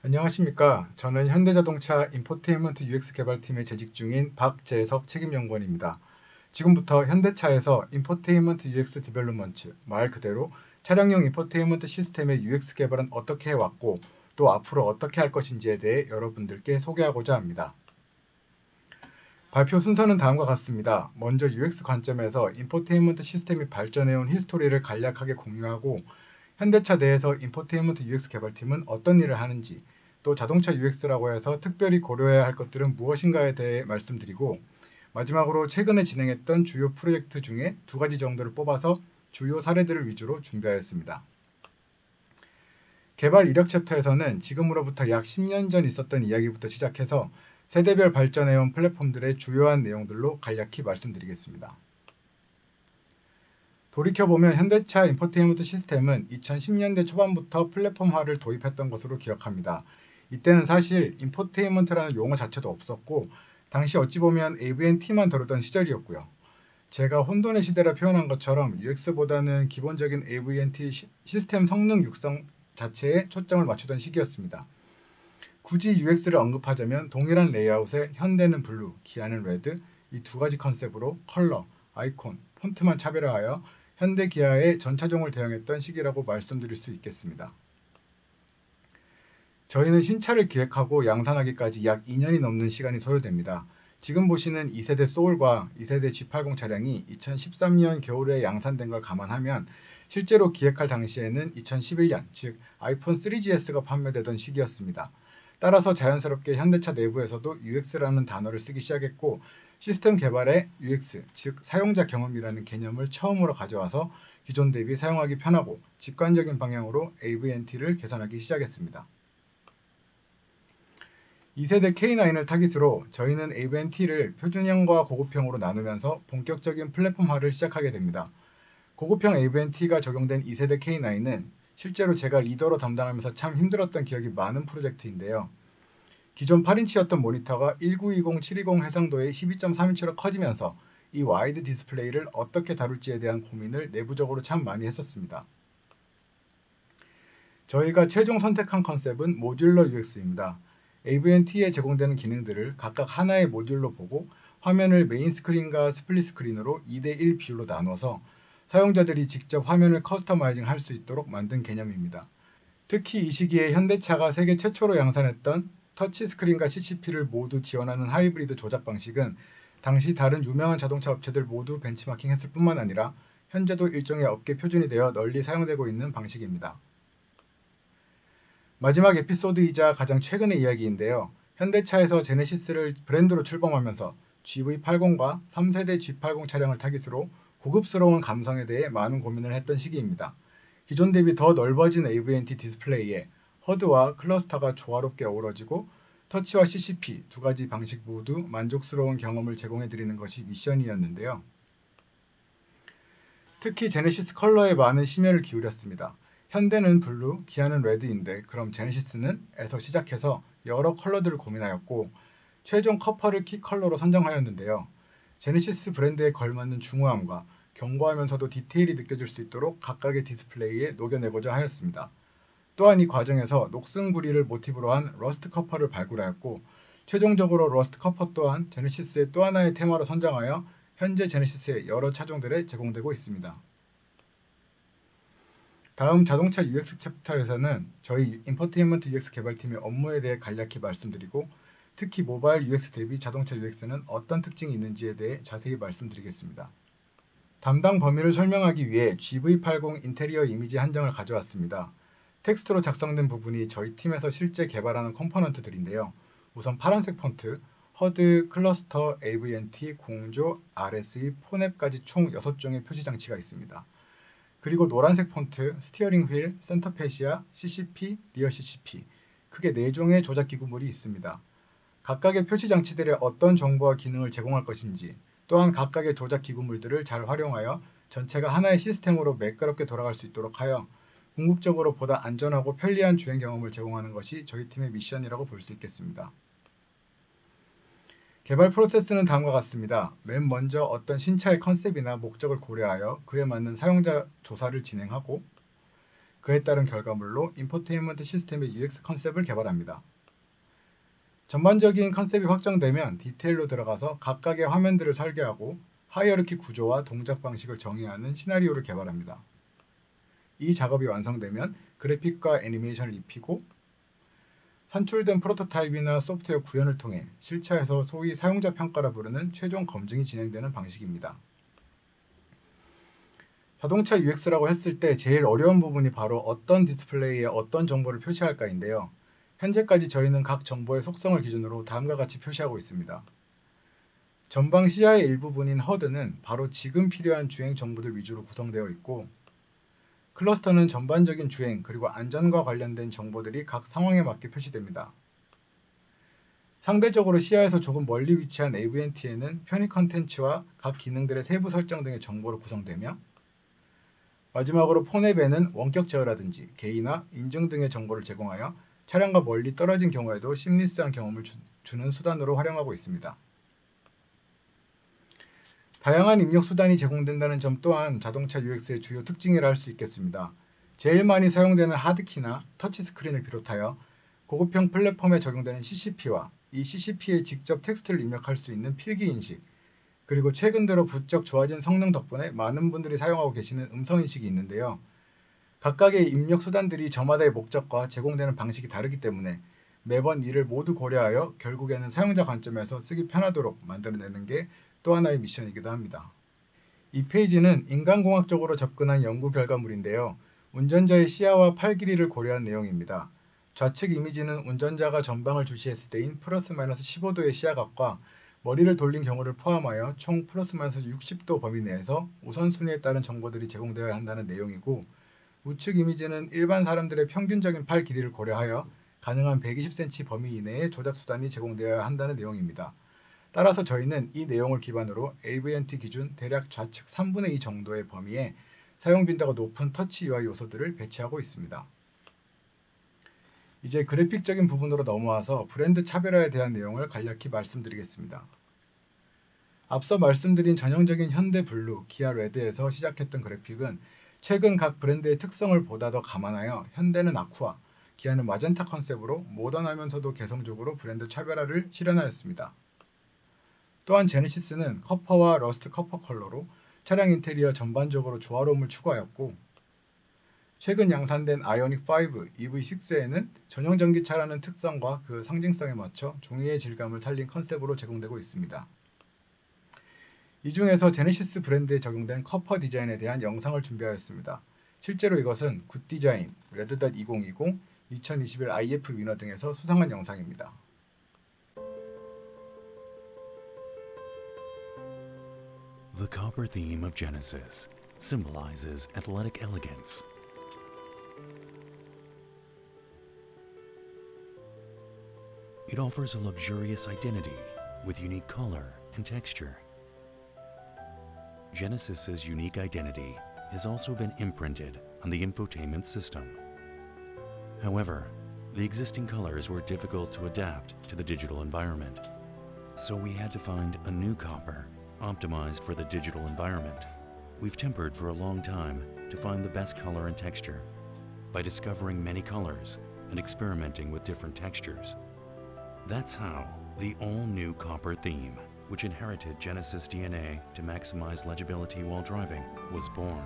안녕하십니까. 저는 현대자동차 인포테인먼트 UX 개발팀에 재직 중인 박재석 책임연구원입니다. 지금부터 현대차에서 인포테인먼트 UX 디벨롭먼트, 말 그대로 차량용 인포테인먼트 시스템의 UX 개발은 어떻게 해왔고 또 앞으로 어떻게 할 것인지에 대해 여러분들께 소개하고자 합니다. 발표 순서는 다음과 같습니다. 먼저 UX 관점에서 인포테인먼트 시스템이 발전해온 히스토리를 간략하게 공유하고 현대차 내에서 인포테인먼트 UX 개발팀은 어떤 일을 하는지, 또 자동차 UX라고 해서 특별히 고려해야 할 것들은 무엇인가에 대해 말씀드리고, 마지막으로 최근에 진행했던 주요 프로젝트 중에 두 가지 정도를 뽑아서 주요 사례들을 위주로 준비하였습니다. 개발 이력 챕터에서는 지금으로부터 약 10년 전 있었던 이야기부터 시작해서 세대별 발전해온 플랫폼들의 주요한 내용들로 간략히 말씀드리겠습니다. 돌이켜보면 현대차 인포테인먼트 시스템은 2010년대 초반부터 플랫폼화를 도입했던 것으로 기억합니다. 이때는 사실 인포테인먼트라는 용어 자체도 없었고 당시 어찌 보면 AV&T만 다루던 시절이었고요. 제가 혼돈의 시대라 표현한 것처럼 UX보다는 기본적인 AV&T 시스템 성능 육성 자체에 초점을 맞추던 시기였습니다. 굳이 UX를 언급하자면 동일한 레이아웃에 현대는 블루, 기아는 레드 이 두 가지 컨셉으로 컬러, 아이콘, 폰트만 차별화하여 현대 기아의 전 차종을 대응했던 시기라고 말씀드릴 수 있겠습니다. 저희는 신차를 기획하고 양산하기까지 약 2년이 넘는 시간이 소요됩니다. 지금 보시는 2세대 소울과 2세대 G80 차량이 2013년 겨울에 양산된 걸 감안하면 실제로 기획할 당시에는 2011년, 즉 아이폰 3GS가 판매되던 시기였습니다. 따라서 자연스럽게 현대차 내부에서도 UX라는 단어를 쓰기 시작했고 시스템 개발에 UX, 즉 사용자 경험이라는 개념을 처음으로 가져와서 기존 대비 사용하기 편하고 직관적인 방향으로 AV&T를 개선하기 시작했습니다. 2세대 K9을 타깃으로 저희는 AV&T를 표준형과 고급형으로 나누면서 본격적인 플랫폼화를 시작하게 됩니다. 고급형 AV&T가 적용된 2세대 K9은 실제로 제가 리더로 담당하면서 참 힘들었던 기억이 많은 프로젝트인데요. 기존 8인치였던 모니터가 1920-720 해상도의 12.3인치로 커지면서 이 와이드 디스플레이를 어떻게 다룰지에 대한 고민을 내부적으로 참 많이 했었습니다. 저희가 최종 선택한 컨셉은 모듈러 UX입니다. AV&T에 제공되는 기능들을 각각 하나의 모듈로 보고 화면을 메인 스크린과 스플릿 스크린으로 2대1 비율로 나눠서 사용자들이 직접 화면을 커스터마이징 할 수 있도록 만든 개념입니다. 특히 이 시기에 현대차가 세계 최초로 양산했던 터치스크린과 CCP를 모두 지원하는 하이브리드 조작 방식은 당시 다른 유명한 자동차 업체들 모두 벤치마킹했을 뿐만 아니라 현재도 일종의 업계 표준이 되어 널리 사용되고 있는 방식입니다. 마지막 에피소드이자 가장 최근의 이야기인데요. 현대차에서 제네시스를 브랜드로 출범하면서 GV80과 3세대 G80 차량을 타깃으로 고급스러운 감성에 대해 많은 고민을 했던 시기입니다. 기존 대비 더 넓어진 AV&T 디스플레이에 허드와 클러스터가 조화롭게 어우러지고 터치와 CCP 두 가지 방식 모두 만족스러운 경험을 제공해드리는 것이 미션이었는데요. 특히 제네시스 컬러에 많은 심혈을 기울였습니다. 현대는 블루, 기아는 레드인데 그럼 제네시스는 에서 시작해서 여러 컬러들을 고민하였고 최종 커퍼를 키 컬러로 선정하였는데요. 제네시스 브랜드에 걸맞는 중후함과 견고하면서도 디테일이 느껴질 수 있도록 각각의 디스플레이에 녹여내고자 하였습니다. 또한 이 과정에서 녹슨구리를 모티브로 한 러스트 커퍼를 발굴하였고 최종적으로 러스트 커퍼 또한 제네시스의 또 하나의 테마로 선정하여 현재 제네시스의 여러 차종들에 제공되고 있습니다. 다음 자동차 UX 챕터에서는 저희 인포테인먼트 UX 개발팀의 업무에 대해 간략히 말씀드리고 특히 모바일 UX 대비 자동차 UX는 어떤 특징이 있는지에 대해 자세히 말씀드리겠습니다. 담당 범위를 설명하기 위해 GV80 인테리어 이미지 한정을 가져왔습니다. 텍스트로 작성된 부분이 저희 팀에서 실제 개발하는 컴포넌트들인데요. 우선 파란색 폰트, 허드, 클러스터, AV&T, 공조, RSE, 폰앱까지 총 6종의 표시 장치가 있습니다. 그리고 노란색 폰트, 스티어링 휠, 센터 패시아, CCP, 리어 CCP, 크게 4종의 조작 기구물이 있습니다. 각각의 표시 장치들의 어떤 정보와 기능을 제공할 것인지, 또한 각각의 조작 기구물들을 잘 활용하여 전체가 하나의 시스템으로 매끄럽게 돌아갈 수 있도록 하여 궁극적으로 보다 안전하고 편리한 주행 경험을 제공하는 것이 저희 팀의 미션이라고 볼 수 있겠습니다. 개발 프로세스는 다음과 같습니다. 맨 먼저 어떤 신차의 컨셉이나 목적을 고려하여 그에 맞는 사용자 조사를 진행하고 그에 따른 결과물로 인포테인먼트 시스템의 UX 컨셉을 개발합니다. 전반적인 컨셉이 확정되면 디테일로 들어가서 각각의 화면들을 설계하고 하이어르키 구조와 동작 방식을 정의하는 시나리오를 개발합니다. 이 작업이 완성되면 그래픽과 애니메이션을 입히고 산출된 프로토타입이나 소프트웨어 구현을 통해 실차에서 소위 사용자 평가라 부르는 최종 검증이 진행되는 방식입니다. 자동차 UX라고 했을 때 제일 어려운 부분이 바로 어떤 디스플레이에 어떤 정보를 표시할까인데요. 현재까지 저희는 각 정보의 속성을 기준으로 다음과 같이 표시하고 있습니다. 전방 시야의 일부분인 허드는 바로 지금 필요한 주행 정보들 위주로 구성되어 있고, 클러스터는 전반적인 주행 그리고 안전과 관련된 정보들이 각 상황에 맞게 표시됩니다. 상대적으로 시야에서 조금 멀리 위치한 AVNT에는 편의 컨텐츠와 각 기능들의 세부 설정 등의 정보로 구성되며, 마지막으로 폰앱에는 원격 제어라든지 개인화, 인증 등의 정보를 제공하여 차량과 멀리 떨어진 경우에도 심리스한 경험을 주는 수단으로 활용하고 있습니다. 다양한 입력 수단이 제공된다는 점 또한 자동차 UX의 주요 특징이라 할 수 있겠습니다. 제일 많이 사용되는 하드키나 터치스크린을 비롯하여 고급형 플랫폼에 적용되는 CCP와 이 CCP에 직접 텍스트를 입력할 수 있는 필기인식, 그리고 최근 들어 부쩍 좋아진 성능 덕분에 많은 분들이 사용하고 계시는 음성인식이 있는데요. 각각의 입력 수단들이 저마다의 목적과 제공되는 방식이 다르기 때문에 매번 이를 모두 고려하여 결국에는 사용자 관점에서 쓰기 편하도록 만들어내는 게 또 하나의 미션이기도 합니다. 이 페이지는 인간공학적으로 접근한 연구 결과물인데요. 운전자의 시야와 팔 길이를 고려한 내용입니다. 좌측 이미지는 운전자가 전방을 주시했을 때인 플러스 마이너스 15도의 시야각과 머리를 돌린 경우를 포함하여 총 플러스 마이너스 60도 범위 내에서 우선순위에 따른 정보들이 제공되어야 한다는 내용이고, 우측 이미지는 일반 사람들의 평균적인 팔 길이를 고려하여 가능한 120cm 범위 이내의 조작 수단이 제공되어야 한다는 내용입니다. 따라서 저희는 이 내용을 기반으로 AVNT 기준 대략 좌측 3분의 2 정도의 범위에 사용 빈도가 높은 터치 UI 요소들을 배치하고 있습니다. 이제 그래픽적인 부분으로 넘어와서 브랜드 차별화에 대한 내용을 간략히 말씀드리겠습니다. 앞서 말씀드린 전형적인 현대 블루, 기아 레드에서 시작했던 그래픽은 최근 각 브랜드의 특성을 보다 더 감안하여 현대는 아쿠아, 기아는 마젠타 컨셉으로 모던하면서도 개성적으로 브랜드 차별화를 실현하였습니다. 또한 제네시스는 커퍼와 러스트 커퍼 컬러로 차량 인테리어 전반적으로 조화로움을 추구하였고, 최근 양산된 아이오닉 5 EV6에는 전용 전기차라는 특성과 그 상징성에 맞춰 종이의 질감을 살린 컨셉으로 제공되고 있습니다. 이 중에서 제네시스 브랜드에 적용된 커퍼 디자인에 대한 영상을 준비하였습니다. 실제로 이것은 굿디자인, 레드닷 2020, 2021 IF 위너 등에서 수상한 영상입니다. The copper theme of Genesis symbolizes athletic elegance. It offers a luxurious identity with unique color and texture. Genesis's unique identity has also been imprinted on the infotainment system. However, the existing colors were difficult to adapt to the digital environment, so we had to find a new copper optimized for the digital environment. We've tempered for a long time to find the best color and texture by discovering many colors and experimenting with different textures. That's how the all-new copper theme, which inherited Genesis DNA to maximize legibility while driving, was born.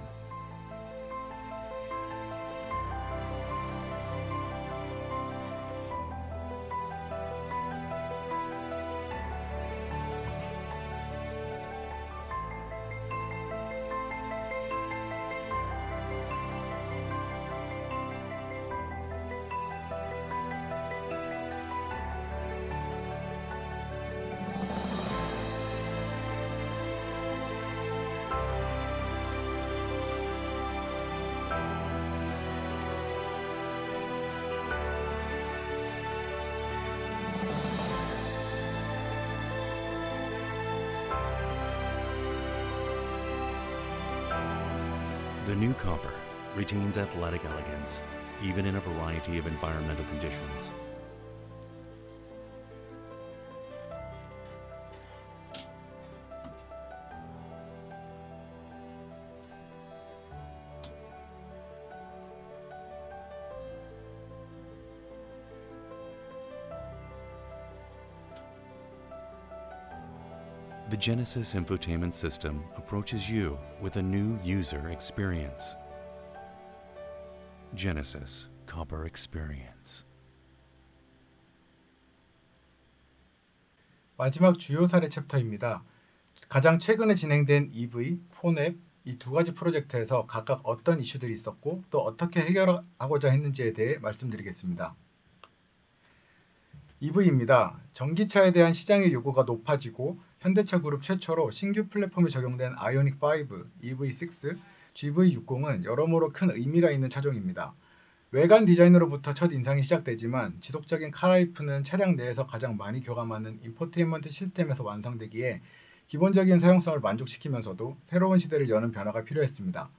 The new copper retains athletic elegance, even in a variety of environmental conditions. The Genesis infotainment system approaches you with a new user experience. Genesis Copper Experience. 마지막 주요 사례 챕터입니다. 가장 최근에 진행된 EV, 폰앱 이 두 가지 프로젝트에서 각각 어떤 이슈들이 있었고 또 어떻게 해결하고자 했는지에 대해 말씀드리겠습니다. EV입니다. 전기차에 대한 시장의 요구가 높아지고 현대차 그룹 최초로 신규 플랫폼이 적용된 아이오닉 5, EV6, GV60은 여러모로 큰 의미가 있는 차종입니다. 외관 디자인으로부터 첫 인상이 시작되지만 지속적인 카라이프는 차량 내에서 가장 많이 교감하는 인포테인먼트 시스템에서 완성되기에 기본적인 사용성을 만족시키면서도 새로운 시대를 여는 변화가 필요했습니다.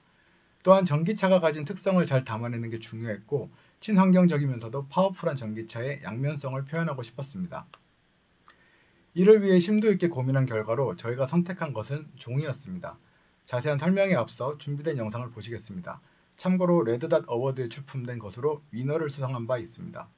또한 전기차가 가진 특성을 잘 담아내는 게 중요했고 친환경적이면서도 파워풀한 전기차의 양면성을 표현하고 싶었습니다. 이를 위해 심도 있게 고민한 결과로 저희가 선택한 것은 종이였습니다. 자세한 설명에 앞서 준비된 영상을 보시겠습니다. 참고로 레드닷 어워드에 출품된 것으로 위너를 수상한 바 있습니다.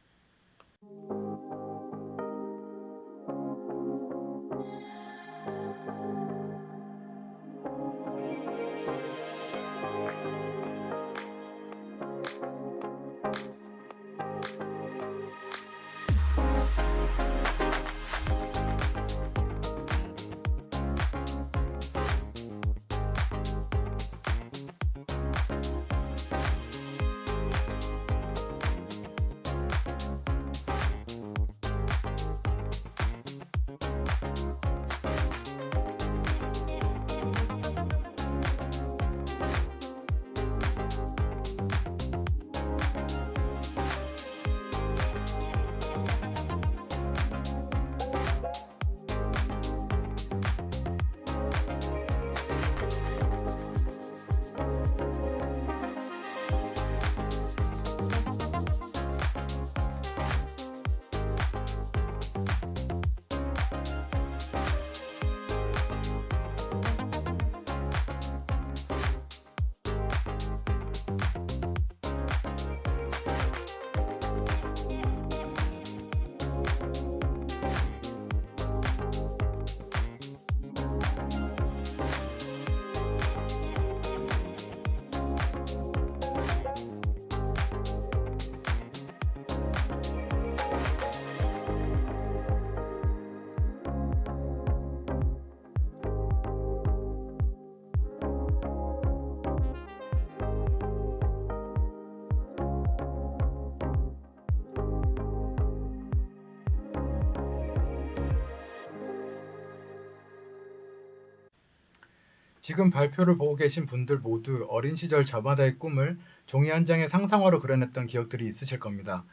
지금 발표를 보고 계신 분들 모두 어린 시절 저마다의 꿈을 종이 한 장의 상상화로 그려냈던 기억들이 있으실 겁니다.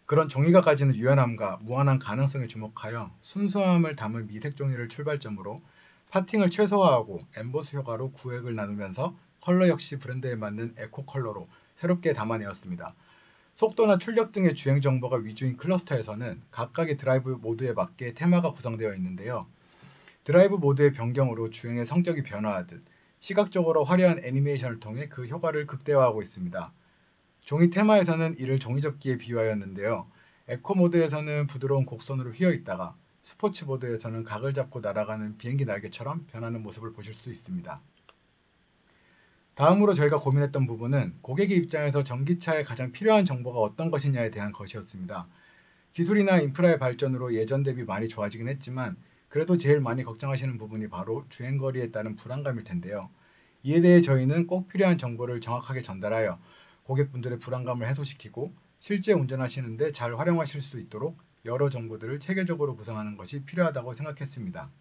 그런 종이가 가지는 유연함과 무한한 가능성에 주목하여 순수함을 담은 미색 종이를 출발점으로 파팅을 최소화하고 엠보스 효과로 구획을 나누면서 컬러 역시 브랜드에 맞는 에코 컬러로 새롭게 담아내었습니다. 속도나 출력 등의 주행 정보가 위주인 클러스터에서는 각각의 드라이브 모드에 맞게 테마가 구성되어 있는데요. 드라이브 모드의 변경으로 주행의 성격이 변화하듯 시각적으로 화려한 애니메이션을 통해 그 효과를 극대화하고 있습니다. 종이 테마에서는 이를 종이접기에 비유하였는데요. 에코 모드에서는 부드러운 곡선으로 휘어 있다가 스포츠 모드에서는 각을 잡고 날아가는 비행기 날개처럼 변하는 모습을 보실 수 있습니다. 다음으로 저희가 고민했던 부분은 고객의 입장에서 전기차에 가장 필요한 정보가 어떤 것이냐에 대한 것이었습니다. 기술이나 인프라의 발전으로 예전 대비 많이 좋아지긴 했지만 그래도 제일 많이 걱정하시는 부분이 바로 주행거리에 따른 불안감일 텐데요. 이에 대해 저희는 꼭 필요한 정보를 정확하게 전달하여 고객분들의 불안감을 해소시키고 실제 운전하시는데 잘 활용하실 수 있도록 여러 정보들을 체계적으로 구성하는 것이 필요하다고 생각했습니다.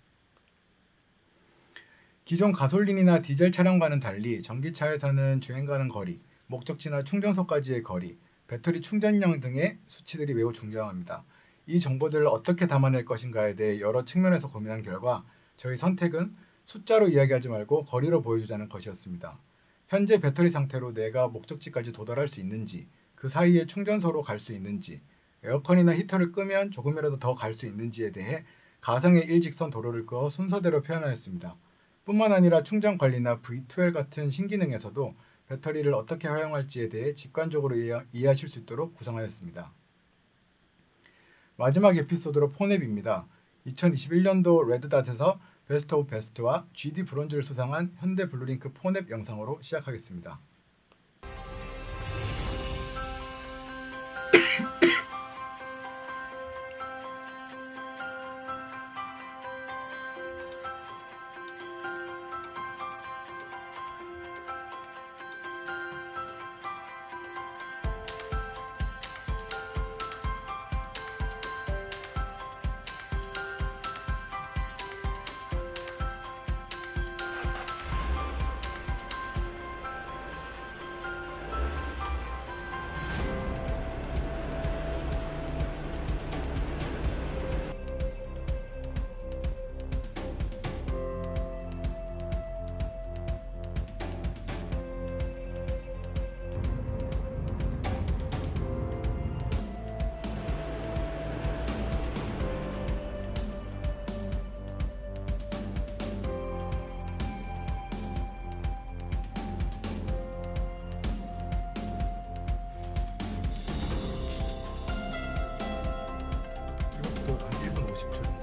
기존 가솔린이나 디젤 차량과는 달리 전기차에서는 주행 가는 거리, 목적지나 충전소까지의 거리, 배터리 충전량 등의 수치들이 매우 중요합니다. 이 정보들을 어떻게 담아낼 것인가에 대해 여러 측면에서 고민한 결과 저희 선택은 숫자로 이야기하지 말고 거리로 보여주자는 것이었습니다. 현재 배터리 상태로 내가 목적지까지 도달할 수 있는지, 그 사이에 충전소로 갈 수 있는지, 에어컨이나 히터를 끄면 조금이라도 더 갈 수 있는지에 대해 가상의 일직선 도로를 그어 순서대로 표현하였습니다. 뿐만 아니라 충전 관리나 V2L 같은 신기능에서도 배터리를 어떻게 활용할지에 대해 직관적으로 이해하실 수 있도록 구성하였습니다. 마지막 에피소드로 폰앱입니다. 2021년도 레드닷에서 베스트 오브 베스트와 GD 브론즈를 수상한 현대 블루링크 폰앱 영상으로 시작하겠습니다. 이것도 한 1분 50초 정도.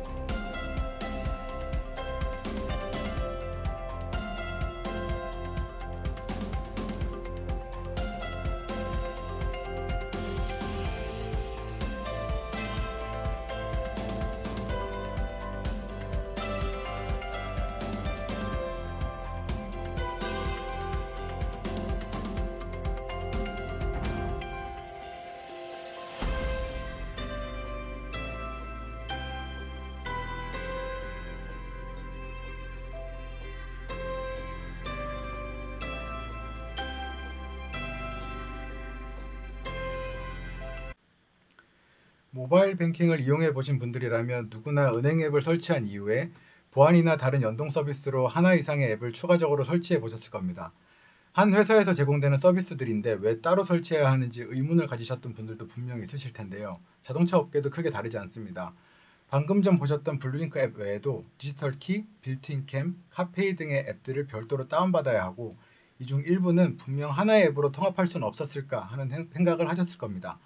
모바일 뱅킹을 이용해 보신 분들이라면 누구나 은행 앱을 설치한 이후에 보안이나 다른 연동 서비스로 하나 이상의 앱을 추가적으로 설치해 보셨을 겁니다. 한 회사에서 제공되는 서비스들인데 왜 따로 설치해야 하는지 의문을 가지셨던 분들도 분명히 있으실 텐데요. 자동차 업계도 크게 다르지 않습니다. 방금 전 보셨던 블루링크 앱 외에도 디지털키, 빌트인 캠, 카페이 등의 앱들을 별도로 다운받아야 하고 이 중 일부는 분명 하나의 앱으로 통합할 수는 없었을까 하는 생각을 하셨을 겁니다.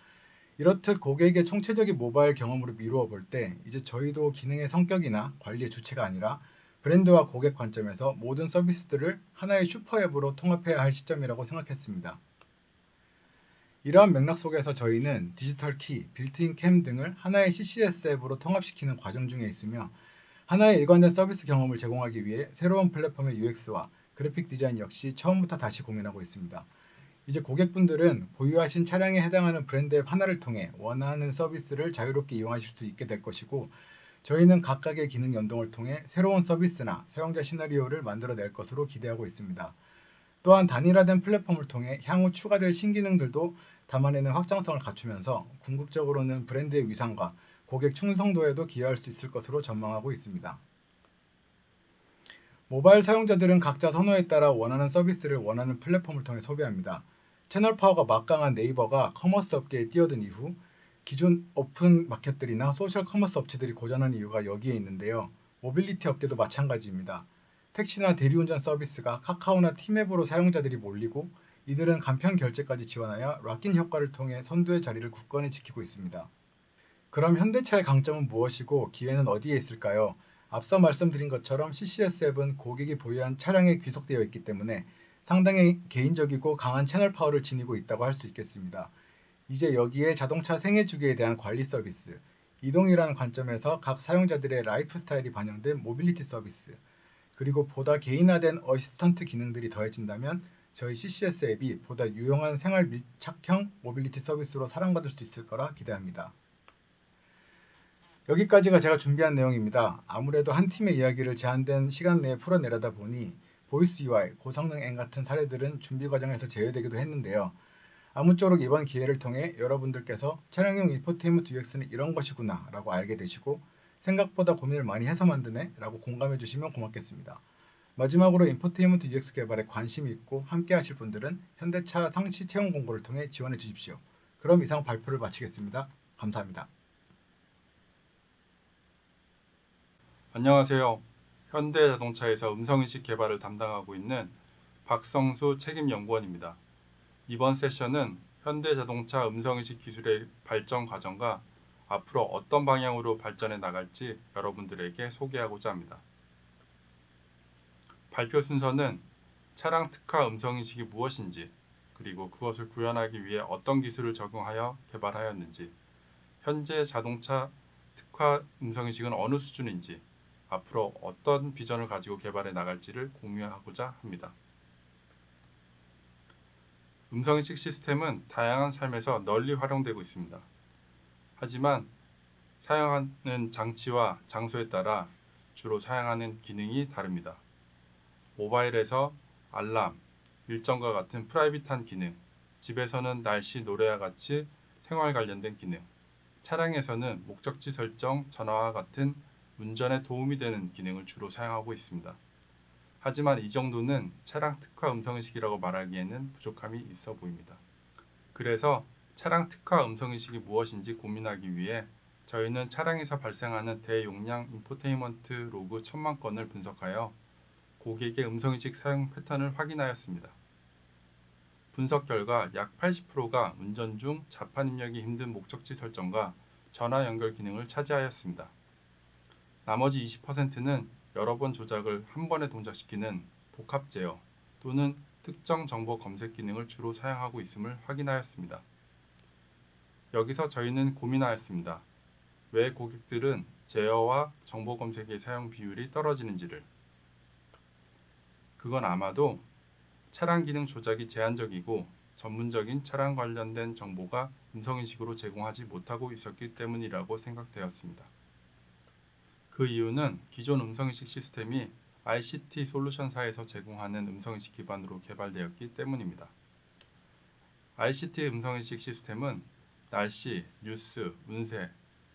이렇듯 고객의 총체적인 모바일 경험으로 미루어 볼 때 이제 저희도 기능의 성격이나 관리의 주체가 아니라 브랜드와 고객 관점에서 모든 서비스들을 하나의 슈퍼앱으로 통합해야 할 시점이라고 생각했습니다. 이러한 맥락 속에서 저희는 디지털 키, 빌트인 캠 등을 하나의 CCS 앱으로 통합시키는 과정 중에 있으며 하나의 일관된 서비스 경험을 제공하기 위해 새로운 플랫폼의 UX와 그래픽 디자인 역시 처음부터 다시 고민하고 있습니다. 이제 고객분들은 보유하신 차량에 해당하는 브랜드 앱 하나를 통해 원하는 서비스를 자유롭게 이용하실 수 있게 될 것이고 저희는 각각의 기능 연동을 통해 새로운 서비스나 사용자 시나리오를 만들어낼 것으로 기대하고 있습니다. 또한 단일화된 플랫폼을 통해 향후 추가될 신기능들도 담아내는 확장성을 갖추면서 궁극적으로는 브랜드의 위상과 고객 충성도에도 기여할 수 있을 것으로 전망하고 있습니다. 모바일 사용자들은 각자 선호에 따라 원하는 서비스를 원하는 플랫폼을 통해 소비합니다. 채널 파워가 막강한 네이버가 커머스 업계에 뛰어든 이후 기존 오픈 마켓들이나 소셜 커머스 업체들이 고전한 이유가 여기에 있는데요. 모빌리티 업계도 마찬가지입니다. 택시나 대리운전 서비스가 카카오나 티맵으로 사용자들이 몰리고 이들은 간편 결제까지 지원하여 락인 효과를 통해 선두의 자리를 굳건히 지키고 있습니다. 그럼 현대차의 강점은 무엇이고 기회는 어디에 있을까요? 앞서 말씀드린 것처럼 CCS 앱은 고객이 보유한 차량에 귀속되어 있기 때문에 상당히 개인적이고 강한 채널 파워를 지니고 있다고 할 수 있겠습니다. 이제 여기에 자동차 생애 주기에 대한 관리 서비스, 이동이라는 관점에서 각 사용자들의 라이프 스타일이 반영된 모빌리티 서비스, 그리고 보다 개인화된 어시스턴트 기능들이 더해진다면 저희 CCS 앱이 보다 유용한 생활 밀착형 모빌리티 서비스로 사랑받을 수 있을 거라 기대합니다. 여기까지가 제가 준비한 내용입니다. 아무래도 한 팀의 이야기를 제한된 시간 내에 풀어내려다 보니 보이스 UI, 고성능 앱 같은 사례들은 준비 과정에서 제외되기도 했는데요. 아무쪼록 이번 기회를 통해 여러분들께서 차량용 인포테인먼트 UX는 이런 것이구나 라고 알게 되시고 생각보다 고민을 많이 해서 만드네 라고 공감해 주시면 고맙겠습니다. 마지막으로 인포테인먼트 UX 개발에 관심이 있고 함께 하실 분들은 현대차 상시 채용 공고를 통해 지원해 주십시오. 그럼 이상 발표를 마치겠습니다. 감사합니다. 안녕하세요. 현대자동차에서 음성인식 개발을 담당하고 있는 박성수 책임연구원입니다. 이번 세션은 현대자동차 음성인식 기술의 발전 과정과 앞으로 어떤 방향으로 발전해 나갈지 여러분들에게 소개하고자 합니다. 발표 순서는 차량 특화 음성인식이 무엇인지, 그리고 그것을 구현하기 위해 어떤 기술을 적용하여 개발하였는지, 현재 자동차 특화 음성인식은 어느 수준인지, 앞으로 어떤 비전을 가지고 개발해 나갈지를 공유하고자 합니다. 음성인식 시스템은 다양한 삶에서 널리 활용되고 있습니다. 하지만 사용하는 장치와 장소에 따라 주로 사용하는 기능이 다릅니다. 모바일에서 알람, 일정과 같은 프라이빗한 기능, 집에서는 날씨, 노래와 같이 생활 관련된 기능, 차량에서는 목적지 설정, 전화와 같은 운전에 도움이 되는 기능을 주로 사용하고 있습니다. 하지만 이 정도는 차량 특화 음성인식이라고 말하기에는 부족함이 있어 보입니다. 그래서 차량 특화 음성인식이 무엇인지 고민하기 위해 저희는 차량에서 발생하는 대용량 인포테인먼트 로그 1000만 건을 분석하여 고객의 음성인식 사용 패턴을 확인하였습니다. 분석 결과 약 80%가 운전 중 자판 입력이 힘든 목적지 설정과 전화 연결 기능을 차지하였습니다. 나머지 20%는 여러 번 조작을 한 번에 동작시키는 복합 제어 또는 특정 정보 검색 기능을 주로 사용하고 있음을 확인하였습니다. 여기서 저희는 고민하였습니다. 왜 고객들은 제어와 정보 검색의 사용 비율이 떨어지는지를. 그건 아마도 차량 기능 조작이 제한적이고 전문적인 차량 관련된 정보가 음성인식으로 제공하지 못하고 있었기 때문이라고 생각되었습니다. 그 이유는 기존 음성인식 시스템이 ICT 솔루션사에서 제공하는 음성인식 기반으로 개발되었기 때문입니다. ICT 음성인식 시스템은 날씨, 뉴스, 운세,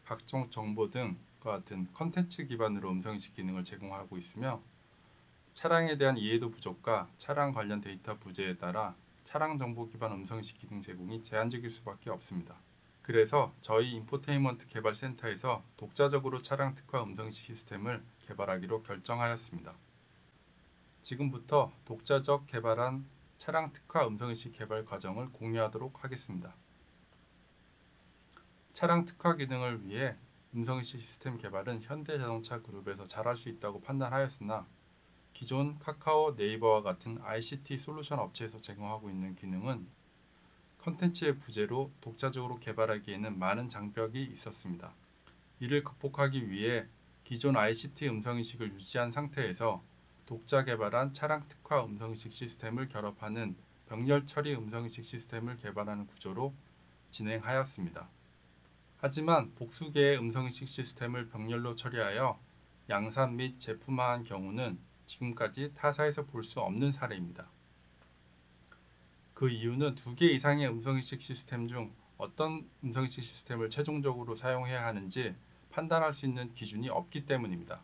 각종 정보 등과 같은 컨텐츠 기반으로 음성인식 기능을 제공하고 있으며 차량에 대한 이해도 부족과 차량 관련 데이터 부재에 따라 차량 정보 기반 음성인식 기능 제공이 제한적일 수밖에 없습니다. 그래서 저희 인포테인먼트 개발 센터에서 독자적으로 차량 특화 음성인식 시스템을 개발하기로 결정하였습니다. 지금부터 독자적 개발한 차량 특화 음성인식 개발 과정을 공유하도록 하겠습니다. 차량 특화 기능을 위해 음성인식 시스템 개발은 현대자동차 그룹에서 잘할 수 있다고 판단하였으나 기존 카카오, 네이버와 같은 ICT 솔루션 업체에서 제공하고 있는 기능은 컨텐츠의 부재로 독자적으로 개발하기에는 많은 장벽이 있었습니다. 이를 극복하기 위해 기존 ICT 음성인식을 유지한 상태에서 독자 개발한 차량 특화 음성인식 시스템을 결합하는 병렬 처리 음성인식 시스템을 개발하는 구조로 진행하였습니다. 하지만 복수 개의 음성인식 시스템을 병렬로 처리하여 양산 및 제품화한 경우는 지금까지 타사에서 볼 수 없는 사례입니다. 그 이유는 2개 이상의 음성인식 시스템 중 어떤 음성인식 시스템을 최종적으로 사용해야 하는지 판단할 수 있는 기준이 없기 때문입니다.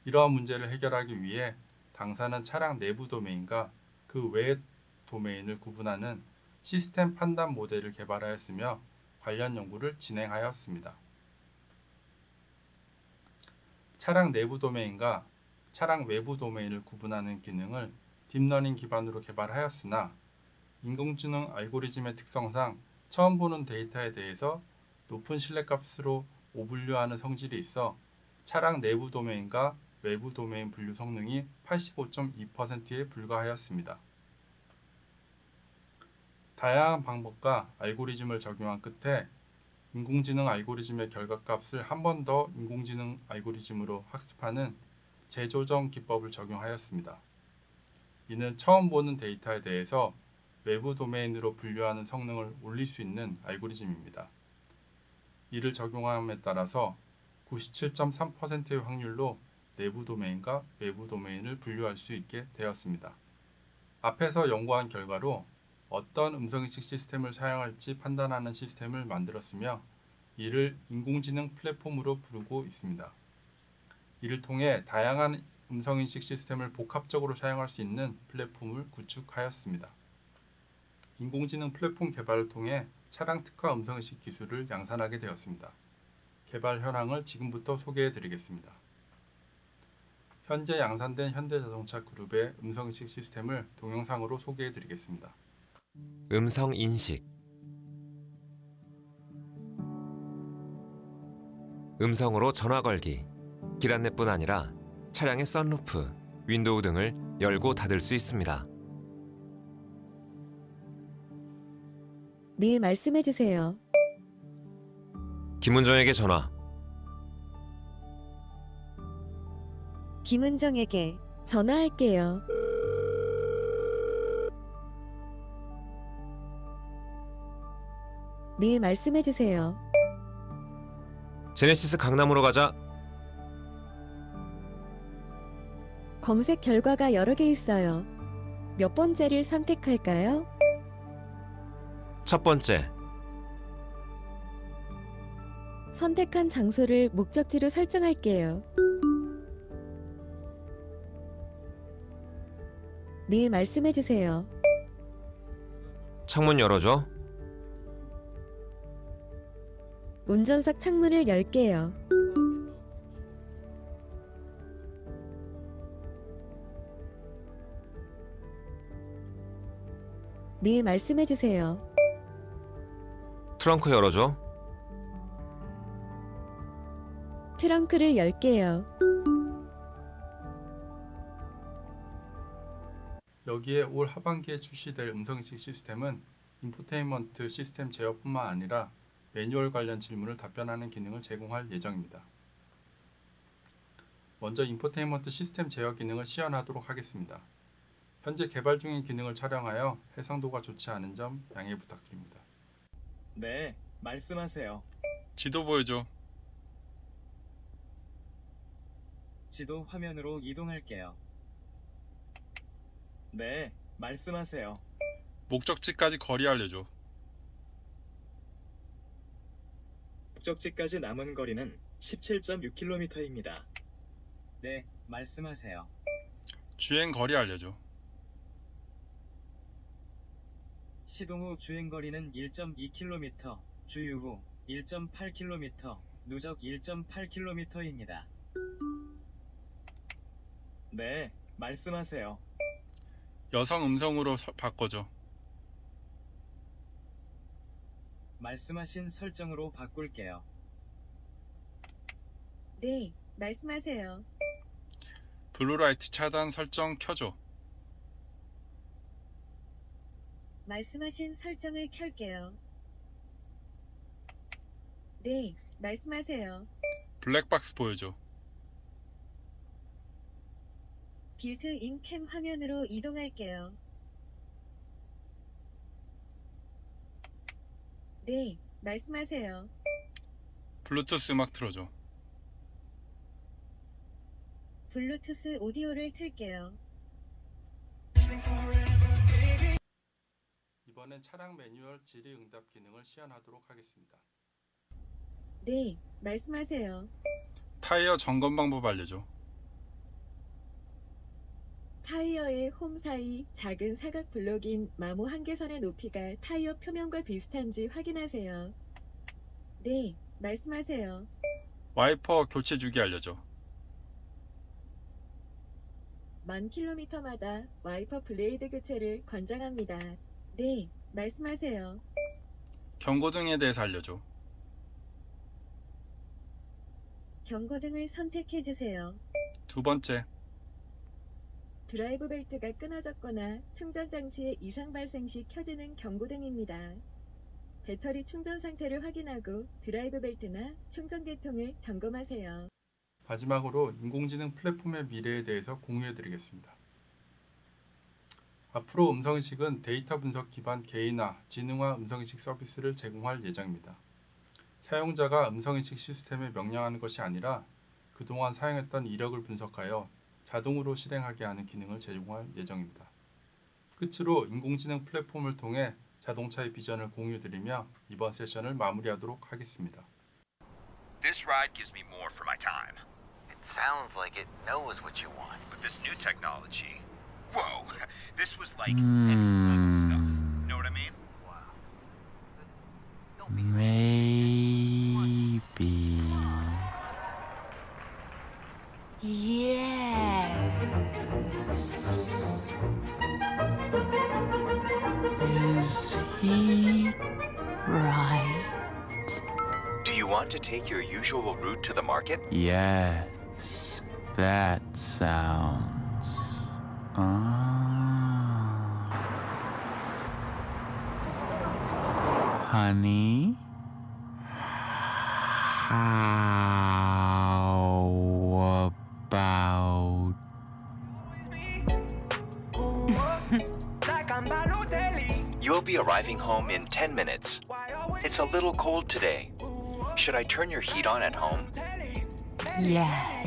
이러한 문제를 해결하기 위해 당사는 차량 내부 도메인과 그 외의 도메인을 구분하는 시스템 판단 모델을 개발하였으며 관련 연구를 진행하였습니다. 차량 내부 도메인과 차량 외부 도메인을 구분하는 기능을 딥러닝 기반으로 개발하였으나 인공지능 알고리즘의 특성상 처음 보는 데이터에 대해서 높은 신뢰값으로 오분류하는 성질이 있어 차량 내부 도메인과 외부 도메인 분류 성능이 85.2%에 불과하였습니다. 다양한 방법과 알고리즘을 적용한 끝에 인공지능 알고리즘의 결과값을 한 번 더 인공지능 알고리즘으로 학습하는 재조정 기법을 적용하였습니다. 이는 처음 보는 데이터에 대해서 외부 도메인으로 분류하는 성능을 올릴 수 있는 알고리즘입니다. 이를 적용함에 따라서 97.3%의 확률로 내부 도메인과 외부 도메인을 분류할 수 있게 되었습니다. 앞에서 연구한 결과로 어떤 음성인식 시스템을 사용할지 판단하는 시스템을 만들었으며 이를 인공지능 플랫폼으로 부르고 있습니다. 이를 통해 다양한 음성인식 시스템을 복합적으로 사용할 수 있는 플랫폼을 구축하였습니다. 인공지능 플랫폼 개발을 통해 차량 특화 음성인식 기술을 양산하게 되었습니다. 개발 현황을 지금부터 소개해 드리겠습니다. 현재 양산된 현대자동차 그룹의 음성인식 시스템을 동영상으로 소개해 드리겠습니다. 음성 인식, 음성으로 전화 걸기, 길 안내뿐 아니라 차량의 썬루프, 윈도우 등을 열고 닫을 수 있습니다. 네, 말씀해 주세요. 김은정에게 전화. 김은정에게 전화할게요. 네, 말씀해 주세요. 제네시스 강남으로 가자. 검색 결과가 여러 개 있어요. 몇 번째를 선택할까요? 첫 번째. 선택한 장소를 목적지로 설정할게요. 네, 말씀해 주세요. 창문 열어줘. 운전석 창문을 열게요. 네, 말씀해 주세요. 트렁크 열어줘. 트렁크를 열게요. 여기에 올 하반기에 출시될 음성인식 시스템은 인포테인먼트 시스템 제어뿐만 아니라 매뉴얼 관련 질문을 답변하는 기능을 제공할 예정입니다. 먼저 인포테인먼트 시스템 제어 기능을 시연하도록 하겠습니다. 현재 개발 중인 기능을 촬영하여 해상도가 좋지 않은 점 양해 부탁드립니다. 네, 말씀하세요. 지도 보여줘. 지도 화면으로 이동할게요. 네, 말씀하세요. 목적지까지 거리 알려줘. 목적지까지 남은 거리는 17.6km입니다. 네, 말씀하세요. 주행 거리 알려줘. 시동 후 주행 거리는 1.2km, 주유 후 1.8km, 누적 1.8km입니다. 네, 말씀하세요. 여성 음성으로 바꿔줘. 말씀하신 설정으로 바꿀게요. 네, 말씀하세요. 블루라이트 차단 설정 켜줘. 말씀하신 설정을 켤게요. 네, 말씀하세요. 블랙박스 보여줘. 빌트인 캠 화면으로 이동할게요. 네, 말씀하세요. 블루투스 음악 틀어줘. 블루투스 오디오를 틀게요. 이번엔 차량 매뉴얼 질의응답 기능을 시연하도록 하겠습니다. 네, 말씀하세요. 타이어 점검 방법 알려줘. 타이어의 홈 사이 작은 사각 블록인 마모 한계선의 높이가 타이어 표면과 비슷한지 확인하세요. 네, 말씀하세요. 와이퍼 교체 주기 알려줘. 만 킬로미터마다 와이퍼 블레이드 교체를 권장합니다. 네, 말씀하세요. 경고등에 대해서 알려줘. 경고등을 선택해 주세요. 두 번째, 드라이브 벨트가 끊어졌거나 충전 장치에 이상 발생 시 켜지는 경고등입니다. 배터리 충전 상태를 확인하고 드라이브 벨트나 충전 계통을 점검하세요. 마지막으로 인공지능 플랫폼의 미래에 대해서 공유해드리겠습니다. 앞으로 음성인식은 데이터 분석 기반 개인화, 지능화 음성인식 서비스를 제공할 예정입니다. 사용자가 음성인식 시스템에 명령하는 것이 아니라 그동안 사용했던 이력을 분석하여 자동으로 실행하게 하는 기능을 제공할 예정입니다. 끝으로 인공지능 플랫폼을 통해 자동차의 비전을 공유드리며 이번 세션을 마무리하도록 하겠습니다. This ride gives me more for my time. It sounds like it knows what you want. But this new technology, whoa, this was like next level stuff. Know what I mean? Wow. Don't be Maybe. Yes. Is he right? Do you want to take your usual route to the market? Yes, that sounds Honey, how about You'll be arriving home in 10 minutes. It's a little cold today. Should I turn your heat on at home? yes?